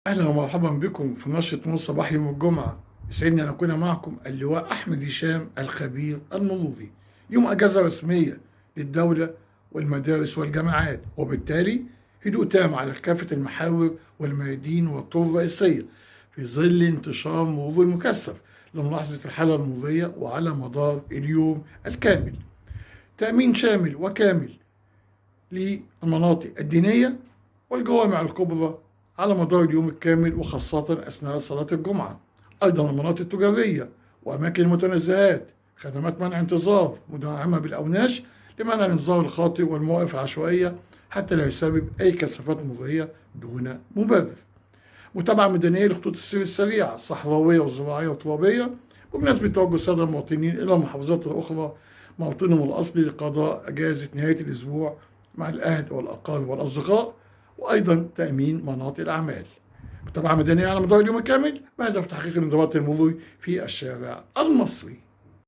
أهلا ومرحبا بكم في نشرة نور صباح يوم الجمعة. يسعدني أن أكون معكم اللواء أحمد هشام الخبير المروري. يوم أجازة رسمية للدولة والمدارس والجامعات، وبالتالي هدوء تام على كافة المحاور والميادين والطرق الرئيسية في ظل انتشار مروري مكثف لملاحظة الحالة المرورية وعلى مدار اليوم الكامل. تأمين شامل وكامل للمناطق الدينية والجوامع الكبرى على مدار اليوم الكامل، وخاصة أثناء صلاة الجمعة. أيضا المناطق التجارية وأماكن المتنزهات، خدمات منع انتظار مدعمة بالأوناش لمنع الانتظار الخاطئ والمواقف العشوائية حتى لا يسبب أي كثافات مرورية دون مبرر. متابعة ميدانية لخطوط السير السريعة الصحراوية والزراعية والترابية بمناسبة توجه السادة المواطنين إلى المحافظات الأخرى موطنهم الأصلي لقضاء أجازة نهاية الأسبوع مع الأهل والأقارب والأصدقاء، وأيضا تأمين مناطق الأعمال. متابعة ميدانية على مدار اليوم الكامل بهدف تحقيق الانضباط المروري في الشارع المصري.